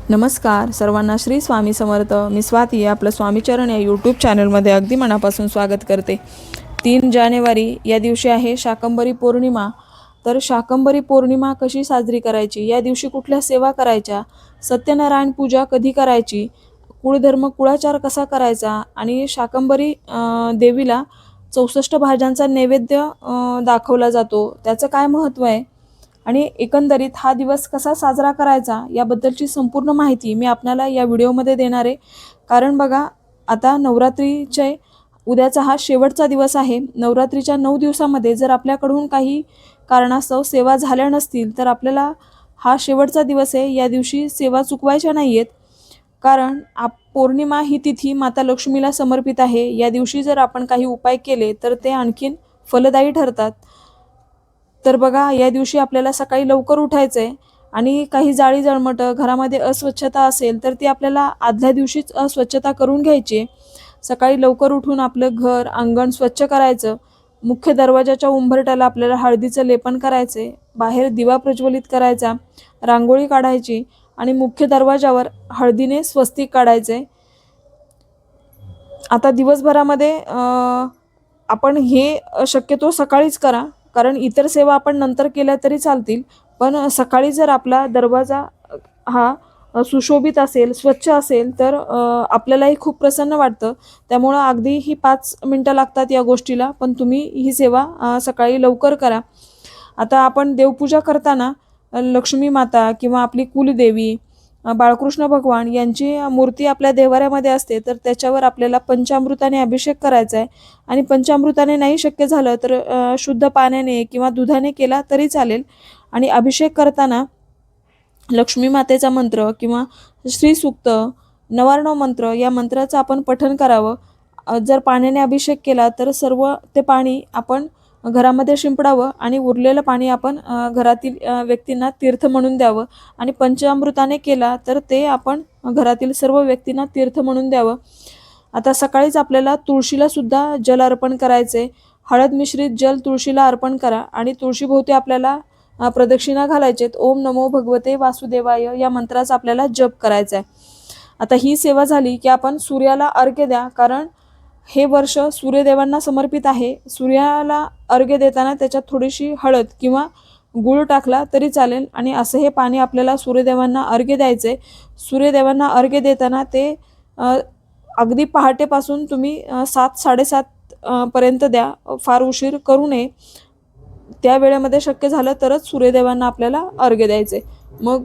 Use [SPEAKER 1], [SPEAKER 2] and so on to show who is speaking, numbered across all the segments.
[SPEAKER 1] नमस्कार सर्वांना, श्री स्वामी समर्थ. मी स्वाती आपलं स्वामीचरण या यूट्यूब चॅनलमध्ये अगदी मनापासून स्वागत करते. 3 जानेवारी या दिवशी आहे शाकंभरी पौर्णिमा. तर शाकंभरी पौर्णिमा कशी साजरी करायची, या दिवशी कुठल्या सेवा करायच्या, सत्यनारायण पूजा कधी करायची, कुळधर्म कुळाचार कसा करायचा आणि शाकंभरी देवीला 64 भाज्यांचा नैवेद्य दाखवला जातो, त्याचं काय महत्त्व आहे आणि एकंदरीत हा दिवस कसा साजरा करायचा याबद्दलची संपूर्ण माहिती मी आपल्याला या व्हिडिओमध्ये देणार आहे. कारण बघा, आता नवरात्रीचे उद्याचा हा शेवटचा दिवस आहे. नवरात्रीच्या 9 दिवसामध्ये जर आपल्याकडून काही कारणास्तव सेवा झाल्या नसतील तर आपल्याला हा शेवटचा दिवस आहे, या दिवशी सेवा चुकवायच्या नाही आहेत. कारण पौर्णिमा ही तिथी माता लक्ष्मीला समर्पित आहे. या दिवशी जर आपण काही उपाय केले तर ते आणखीन फलदायी ठरतात. तर बघा, या दिवशी आपल्याला सकाळी लवकर उठायचं आहे आणि काही जाळी जळमटं घरामध्ये अस्वच्छता असेल तर ती आपल्याला आदल्या दिवशीच स्वच्छता करून घ्यायची आहे. सकाळी लवकर उठून आपलं घर अंगण स्वच्छ करायचं. मुख्य दरवाजाच्या उंबरठ्याला आपल्याला हळदीचं लेपन करायचं आहे. बाहेर दिवा प्रज्वलित करायचा, रांगोळी काढायची आणि मुख्य दरवाजावर हळदीने स्वस्तिक काढायचे. आता दिवसभरामध्ये आपण हे शक्यतो सकाळीच करा, कारण इतर सेवा आपण नंतर केल्या तरी चालतील. पण सकाळी जर आपला दरवाजा हा सुशोभित असेल, स्वच्छ असेल तर आपल्यालाही खूप प्रसन्न वाटतं. त्यामुळं अगदी ही 5 मिनटं लागतात या गोष्टीला, पण तुम्ही ही सेवा सकाळी लवकर करा. आता आपण देवपूजा करताना लक्ष्मी माता किंवा आपली कुलदेवी बाळकृष्ण भगवान यांची मूर्ती आपल्या देवाऱ्यामध्ये असते, तर त्याच्यावर आपल्याला पंचामृताने अभिषेक करायचा आहे. आणि पंचामृताने नाही शक्य झालं तर शुद्ध पाण्याने किंवा दुधाने केला तरी चालेल. आणि अभिषेक करताना लक्ष्मी मातेचा मंत्र किंवा श्री सूक्त, नवार्णव मंत्र या मंत्राचं आपण पठण करावं. जर पाण्याने अभिषेक केला तर सर्व ते पाणी आपण घरामध्ये शिंपडावं आणि उरलेलं पाणी आपण घरातील व्यक्तींना तीर्थ म्हणून द्यावं. आणि पंचामृताने केला तर ते आपण घरातील सर्व व्यक्तींना तीर्थ म्हणून द्यावं. आता सकाळीच आपल्याला तुळशीला सुद्धा जल अर्पण करायचे. हळद मिश्रित जल तुळशीला अर्पण करा आणि तुळशीभोवती आपल्याला प्रदक्षिणा घालायचेत. ओम नमो भगवते वासुदेवाय या मंत्राचा आपल्याला जप करायचा आहे. आता ही सेवा झाली की आपण सूर्याला अर्घ्य द्या, कारण हे वर्ष सूर्यदेवांना समर्पित आहे. सूर्याला अर्घ्य देताना त्याच्यात थोडीशी हळद किंवा गूळ टाकला तरी चालेल आणि असं हे पाणी आपल्याला सूर्यदेवांना अर्घ्य द्यायचे. सूर्यदेवांना अर्घ्य देताना ते अगदी पहाटेपासून तुम्ही 7-7:30 पर्यंत द्या, फार उशीर करू नये. त्या वेळेमध्ये शक्य झालं तरच सूर्यदेवांना आपल्याला अर्घ्य द्यायचे. मग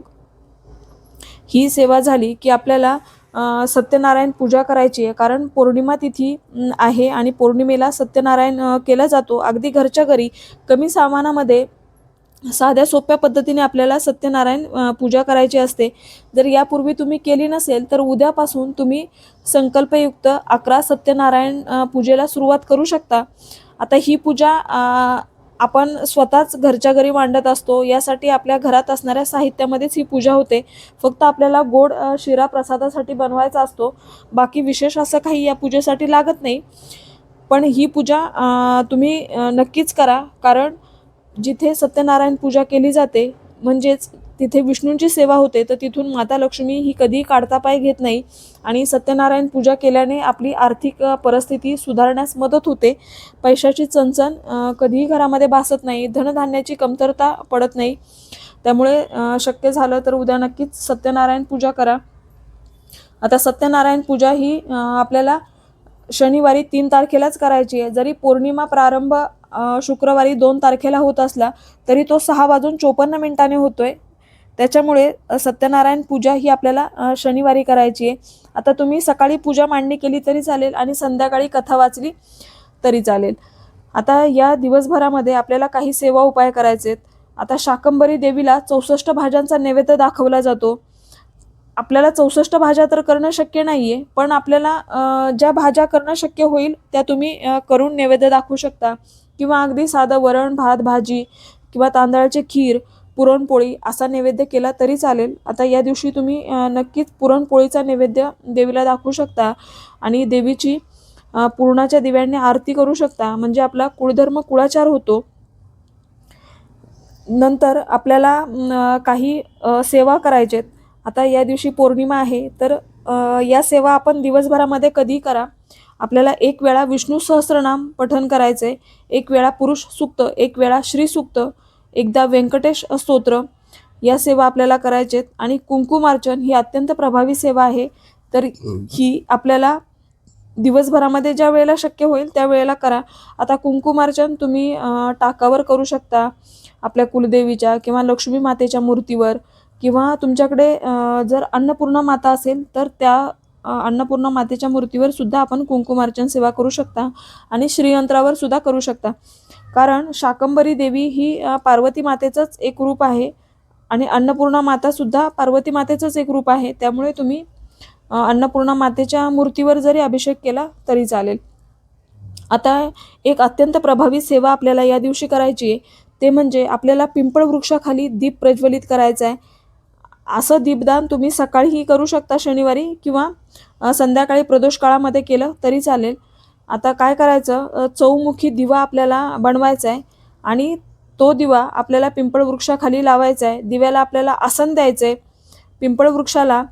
[SPEAKER 1] ही सेवा झाली की आपल्याला सत्यनारायण पूजा करायची आहे, कारण पौर्णिमा तिथी आहे आणि पौर्णिमेला सत्यनारायण केला जातो. अगदी घरच्या घरी कमी सामानामध्ये साध्या सोप्या पद्धतीने आपल्याला सत्यनारायण पूजा करायची असते. जर यापूर्वी तुम्ही केली नसेल तर उद्यापासून तुम्ही संकल्पयुक्त 11 सत्यनारायण पूजेला सुरुवात करू शकता. आता ही पूजा आपण स्वतःच घरच्या घरी मांडत असतो. यासाठी आपल्या घरात असणाऱ्या साहित्यामध्येच ही पूजा होते. फक्त आपल्याला गोड शिरा प्रसादासाठी बनवायचा असतो. बाकी विशेष असं काही या पूजेसाठी लागत नाही. पण ही पूजा तुम्ही नक्कीच करा, कारण जिथे सत्यनारायण पूजा केली जाते म्हणजेच तिथे विष्णूंची सेवा होते, तर तिथून माता लक्ष्मी ही कधीही काढता पाय घेत नाही. आणि सत्यनारायण पूजा केल्याने आपली आर्थिक परिस्थिती सुधारण्यास मदत होते. पैशाची चणचण कधीही घरामध्ये भासत नाही, धनधान्याची कमतरता पडत नाही. त्यामुळे शक्य झालं तर उद्या नक्कीच सत्यनारायण पूजा करा. आता सत्यनारायण पूजा ही आपल्याला शनिवारी 3 तारखेलाच करायची आहे. जरी पौर्णिमा प्रारंभ शुक्रवारी 2 तारखेला होत असला तरी तो 6:54 होतोय. त्याच्यामुळे सत्यनारायण पूजा ही आपल्याला शनिवारी करायची आहे. आता तुम्ही सकाळी पूजा मांडणी केली तरी चालेल आणि संध्याकाळी कथा वाचली तरी चालेल. आता या दिवसभरामध्ये आपल्याला काही सेवा उपाय करायचे आहेत. आता शाकंभरी देवीला 64 भाज्यांचा नैवेद्य दाखवला जातो. आपल्याला 64 भाज्या तर करणं शक्य नाही आहे, पण आपल्याला ज्या भाज्या करणं शक्य होईल त्या तुम्ही करून नैवेद्य दाखवू शकता. किंवा अगदी साधं वरण भात भाजी किंवा तांदळाची खीर, पुरणपोळी असा नैवेद्य केला तरी चालेल. आता या दिवशी तुम्ही नक्कीच पुरणपोळीचा नैवेद्य देवीला दाखवू शकता आणि देवीची पुरणाच्या दिव्यांनी आरती करू शकता, म्हणजे आपला कुळधर्म कुळाचार होतो. नंतर आपल्याला काही सेवा करायचे आहेत. आता या दिवशी पौर्णिमा आहे, तर या सेवा आपण दिवसभरामध्ये कधी करा. आपल्याला एक वेळा विष्णू सहस्त्रनाम पठण करायचे, एक वेळा पुरुष सूक्त, एक वेळा श्री सूक्त, एकदा व्यंकटेश स्तोत्र, या सेवा आपल्याला करायचेत. आणि कुंकुमार्चन ही अत्यंत प्रभावी सेवा आहे, तर ही आपल्याला दिवसभरामध्ये ज्या वेळेला शक्य होईल त्या वेळेला करा. आता कुंकुमार्चन तुम्ही टाकावर करू शकता, आपल्या कुलदेवीच्या किंवा लक्ष्मी मातेच्या मूर्तीवर, किंवा तुमच्याकडे जर अन्नपूर्णा माता असेल तर त्या अन्नपूर्णा मातेच्या मूर्तीवर सुद्धा आपण कुंकुमार्चन सेवा करू शकता, आणि श्रीयंत्रावर सुद्धा करू शकता. कारण शाकंभरी देवी ही पार्वती मातेचंच एक रूप आहे, आणि अन्नपूर्णा माता सुद्धा पार्वती मातेचंच एक रूप आहे. त्यामुळे तुम्ही अन्नपूर्णा मातेच्या मूर्तीवर जरी अभिषेक केला तरी चालेल. आता एक अत्यंत प्रभावी सेवा आपल्याला या दिवशी करायची आहे, ते म्हणजे आपल्याला पिंपळ वृक्षाखाली दीप प्रज्वलित करायचा आहे. असं दीपदान तुम्ही सकाळीही करू शकता शनिवारी, किंवा संध्याकाळी प्रदोष काळामध्ये केलं तरी चालेल. आता काय करायचं, चौमुखी दिवा आपल्याला बनवायचा आहे, आणि तो दिवा आपल्याला पिंपळ वृक्षाखाली लावायचा आहे. दिव्याला आपल्याला आसन द्यायचं आहे. पिंपळ वृक्षाला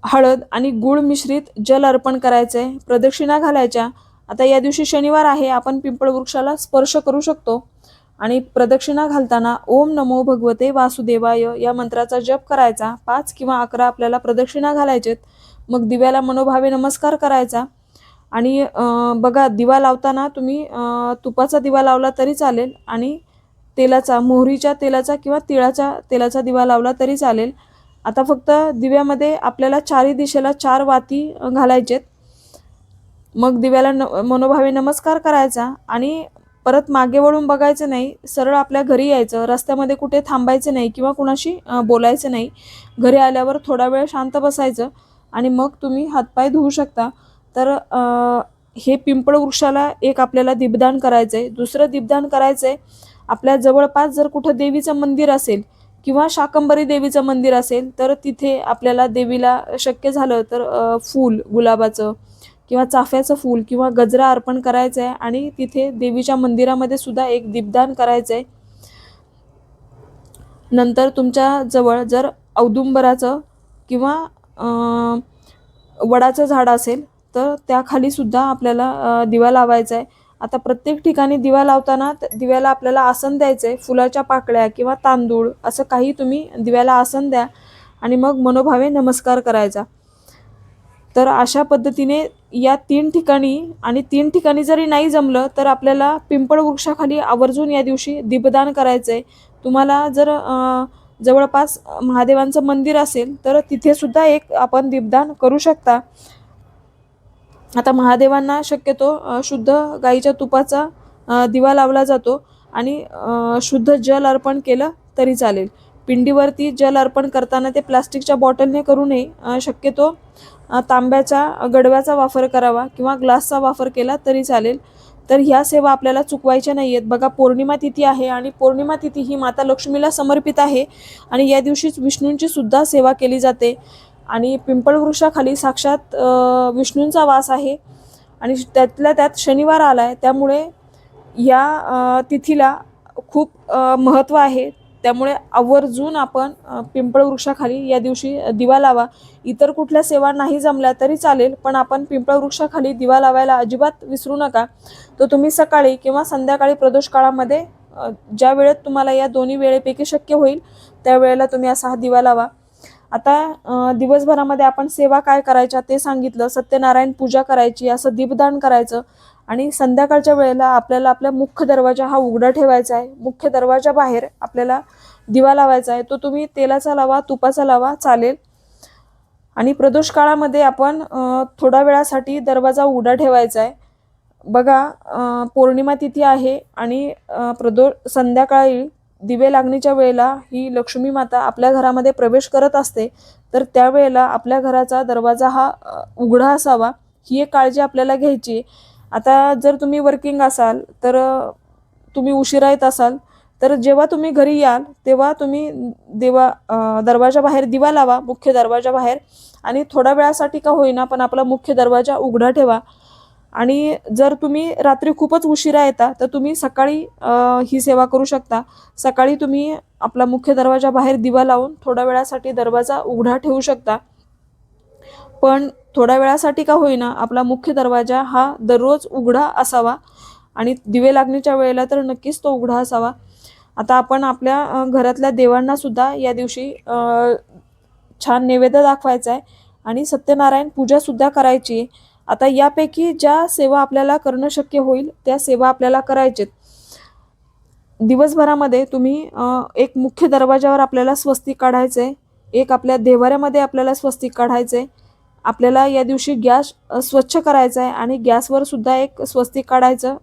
[SPEAKER 1] हळद आणि गुळ मिश्रित जल अर्पण करायचे, प्रदक्षिणा घालायच्या. आता या दिवशी शनिवार आहे, आपण पिंपळ वृक्षाला स्पर्श करू शकतो, आणि प्रदक्षिणा घालताना ओम नमो भगवते वासुदेवाय या मंत्राचा जप करायचा. 5 किंवा 11 आपल्याला प्रदक्षिणा घालायचेत. मग दिव्याला मनोभावे नमस्कार करायचा. आणि बघा, दिवा लावताना तुम्ही तुपाचा दिवा लावला तरी चालेल, आणि तेलाचा, मोहरीच्या तेलाचा किंवा तिळाच्या तेलाचा दिवा लावला तरी चालेल. आता फक्त दिव्यामध्ये आपल्याला चारही दिशेला 4 वाती घालायचेत. मग दिव्याला मनोभावे नमस्कार करायचा, आणि परत मागे वळून बघायचं नाही, सरळ आपल्या घरी यायचं. रस्त्यामध्ये कुठे थांबायचं नाही किंवा कुणाशी बोलायचं नाही. घरी आल्यावर थोडा वेळ शांत बसायचं, आणि मग तुम्ही हातपाय धुवू शकता. तर हे पिंपळ वृक्षाला एक आपल्याला दीपदान करायचं आहे. दुसरं दीपदान करायचं आहे, आपल्या जवळपास जर कुठं देवीचं मंदिर असेल किंवा शाकंभरी देवीचं मंदिर असेल, तर तिथे आपल्याला देवीला शक्य झालं तर फूल, गुलाबाचं किंवा चाफ्याचं फूल किंवा गजरा अर्पण करायचं आहे, आणि तिथे देवीच्या मंदिरामध्ये सुद्धा एक दीपदान करायचं आहे. नंतर तुमच्या जवळ जर औदुंबराचं किंवा वडाचं झाड असेल तर त्याखाली सुद्धा आपल्याला दिवा लावायचा आहे. आता प्रत्येक ठिकाणी दिवा लावताना दिव्याला आपल्याला आसन द्यायचं आहे. फुलाच्या पाकळ्या किंवा तांदूळ असं काही तुम्ही दिव्याला आसन द्या, आणि मग मनोभावे नमस्कार करायचा. तर अशा पद्धतीने या 3 ठिकाणी, आणि 3 ठिकाणी जरी नाही जमलं तर आपल्याला पिंपळ वृक्षाखाली आवर्जून या दिवशी दीपदान करायचं आहे. तुम्हाला जर जवळपास महादेवांचं मंदिर असेल तर तिथे सुद्धा एक आपण दीपदान करू शकता. आता महादेवांना शक्यतो शुद्ध गाईच्या तुपाचा दिवा लावला जातो, आणि शुद्ध जल अर्पण केलं तरी चालेल. पिंडीवरती जल अर्पण करताना ते प्लास्टिकच्या बॉटलने करू नये. शक्यतो तांब्याच्या गडव्याचा वापर करावा, किंवा ग्लासचा वापर केला तरी चालेल. तर ह्या सेवा आपल्याला चुकवायच्या नाही आहेत. बघा, पौर्णिमा तिथी आहे, आणि पौर्णिमा तिथी ही माता लक्ष्मीला समर्पित आहे, आणि या दिवशीच विष्णूंची सुद्धा सेवा केली जाते. आणि पिंपळ वृक्षाखाली साक्षात विष्णूंचा वास आहे, आणि त्यातल्या त्यात शनिवार आला आहे, त्यामुळे या तिथीला खूप महत्त्व आहे. त्यामुळे आवर्जून आपण पिंपळ वृक्षाखाली या दिवशी दिवा लावा. इतर कुठल्या सेवा नाही जमल्या तरी चालेल, पण आपण पिंपळ वृक्षाखाली दिवा लावायला अजिबात विसरू नका. तो तुम्ही सकाळी किंवा संध्याकाळी प्रदोष काळामध्ये ज्या वेळेत तुम्हाला या दोन्ही वेळेपैकी शक्य होईल त्यावेळेला तुम्ही असा हा दिवा लावा. आता दिवसभरामध्ये आपण सेवा काय करायच्या ते सांगितलं. सत्यनारायण पूजा करायची, असं दीपदान करायचं, आणि संध्याकाळच्या वेळेला आपल्याला आपल्या मुख्य दरवाजा हा उघडा ठेवायचा आहे. मुख्य दरवाजा बाहेर आपल्याला दिवा लावायचा आहे. तो तुम्ही तेलाचा लावा, तुपाचा लावा, चालेल. आणि प्रदोष काळामध्ये आपण थोड्या वेळासाठी दरवाजा उघडा ठेवायचा आहे. बघा, पौर्णिमा तिथी आहे, आणि संध्याकाळी दिवे लागणीच्या वेळेला ही लक्ष्मी माता आपल्या घरामध्ये प्रवेश करत असते. तर त्यावेळेला आपल्या घराचा दरवाजा हा उघडा असावा, ही एक काळजी आपल्याला घ्यायची. आता जर तुम्ही वर्किंग असाल, तर तुम्ही उशिरा येत असाल, तर जेव्हा तुम्ही घरी याल तेव्हा तुम्ही दरवाजा बाहेर दिवा लावा, मुख्य दरवाजा बाहेर, आणि थोड्या वेळासाठी का होईना पण आपला मुख्य दरवाजा उघडा ठेवा. आणि जर तुम्ही रात्री खूपच उशिरा येता तर तुम्ही सकाळी ही सेवा करू शकता. सकाळी तुम्ही आपला मुख्य दरवाजा बाहेर दिवा लावून थोड्या वेळासाठी दरवाजा उघडा ठेवू शकता. पण थोड्या वेळासाठी का होईना आपला मुख्य दरवाजा हा दररोज उघडा असावा आणि दिवे लागण्याच्या वेळेला तर नक्कीच तो उघडा असावा. आता आपण आपल्या घरातल्या देवांना सुद्धा या दिवशी छान नैवेद्य दाखवायचा आहे आणि सत्यनारायण पूजा सुद्धा करायची आहे. आता यापैकी ज्या सेवा आपल्याला करणं शक्य होईल त्या सेवा आपल्याला करायचेत. दिवसभरामध्ये तुम्ही एक मुख्य दरवाजावर आपल्याला स्वस्तिक काढायचंय, एक आपल्या देव्हाऱ्यामध्ये आपल्याला स्वस्तिक काढायचंय. आपल्याला या दिवशी गॅस स्वच्छ करायचा आहे आणि गॅसवर सुद्धा एक स्वस्तिक काढायचं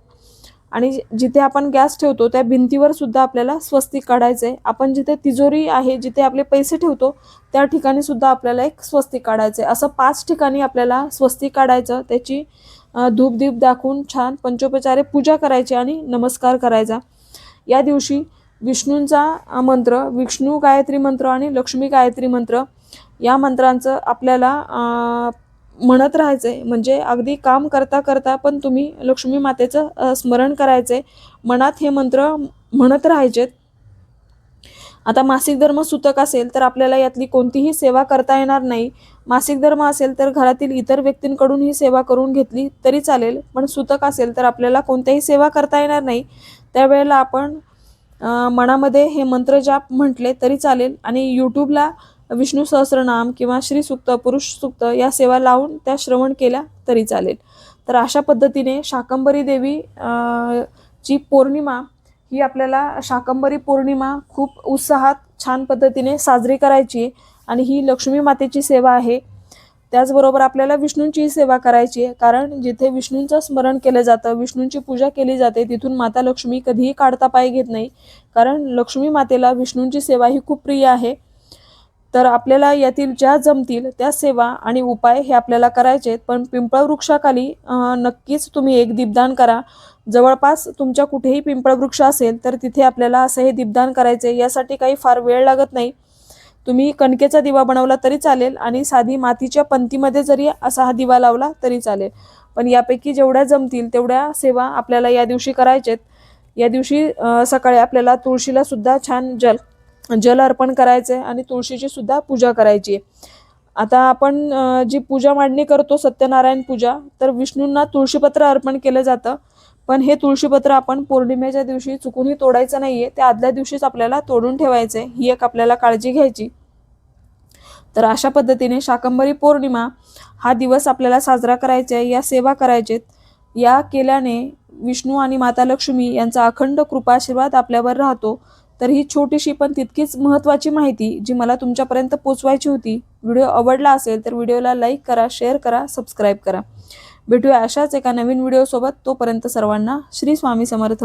[SPEAKER 1] आणि जिथे आपण गॅस ठेवतो त्या भिंतीवर सुद्धा आपल्याला स्वस्तिक काढायचं आहे. आपण जिथे तिजोरी आहे, जिथे आपले पैसे ठेवतो त्या ठिकाणी सुद्धा आपल्याला एक स्वस्तिक काढायचं आहे. असं 5 ठिकाणी आपल्याला स्वस्तिक काढायचं, त्याची धूपदीप दाखवून छान पंचोपचारे पूजा करायची आणि नमस्कार करायचा. या दिवशी विष्णूंचा मंत्र, विष्णू गायत्री मंत्र आणि लक्ष्मी गायत्री मंत्र या मंत्रांचं आपल्याला म्हणत राहायचंय. म्हणजे अगदी काम करता करता पण तुम्ही लक्ष्मी मातेचं स्मरण करायचंय, मनात हे मंत्र म्हणत राहायचेत. आता मासिक धर्म सुतक असेल तर आपल्याला यातली कोणतीही सेवा करता येणार नाही. मासिक धर्म असेल तर घरातील इतर व्यक्तींकडून ही सेवा करून घेतली तरी चालेल, पण सुतक असेल तर आपल्याला कोणत्याही सेवा करता येणार नाही. त्यावेळेला आपण मनामध्ये हे मंत्र जाप म्हटले तरी चालेल आणि यूट्यूबला विष्णू सहस्रनाम किंवा श्री सूक्त, पुरुष सूक्त या सेवा लावून त्या श्रवण केल्या तरी चालेल. तर अशा पद्धतीने शाकंभरी देवी ची पौर्णिमा ही आपल्याला शाकंभरी पौर्णिमा खूप उत्साहात छान पद्धतीने साजरी करायची आहे आणि ही लक्ष्मी मातेची सेवा आहे. त्याचबरोबर आपल्याला विष्णूंची सेवा करायची आहे, कारण जिथे विष्णूंचं स्मरण केलं जातं, विष्णूंची पूजा केली जाते, तिथून माता लक्ष्मी कधीही काढता पाय घेत नाही, कारण लक्ष्मी मातेला विष्णूंची सेवा ही खूप प्रिय आहे. तर आपल्याला यातील ज्या जमतील त्या सेवा आणि उपाय हे आपल्याला करायचे आहेत. पण पिंपळ वृक्षाखाली नक्कीच तुम्ही एक दीपदान करा. जवळपास तुमच्या कुठेही पिंपळ वृक्ष असेल तर तिथे आपल्याला असं हे दीपदान करायचे. यासाठी काही फार वेळ लागत नाही. तुम्ही कणकेचा दिवा बनवला तरी चालेल आणि साधी मातीच्या पंतीमध्ये जरी असा हा दिवा लावला तरी चालेल. पण यापैकी जेवढ्या जमतील तेवढ्या सेवा आपल्याला या दिवशी करायचेत. या दिवशी सकाळी आपल्याला तुळशीला सुद्धा छान जल अर्पण करायचे आणि तुळशीची सुद्धा पूजा करायची. आता आपण जी पूजा मांडणी करतो सत्यनारायण पूजा, तर विष्णूंना तुळशीपत्र अर्पण केलं जातं. पण हे तुळशीपत्र आपण पौर्णिमेच्या दिवशी चुकूनही तोडायचं नाहीये, त्या आदल्या दिवशीच आपल्याला तोडून ठेवायचंय. ही एक आपल्याला काळजी घ्यायची. तर अशा पद्धतीने शाकंभरी पौर्णिमा हा दिवस आपल्याला साजरा करायचा आहे, या सेवा करायचेत. या केल्याने विष्णू आणि माता लक्ष्मी यांचा अखंड कृपाशीर्वाद आपल्यावर राहतो. तर ही छोटीशी पण तितकीच महत्त्वाची माहिती जी मला तुमच्यापर्यंत पोचवायची होती. व्हिडिओ आवडला असेल तर व्हिडिओला लाईक करा, शेअर करा, सबस्क्राईब करा. भेटूया अशाच एका नवीन व्हिडिओसोबत. तोपर्यंत सर्वांना श्री स्वामी समर्थ.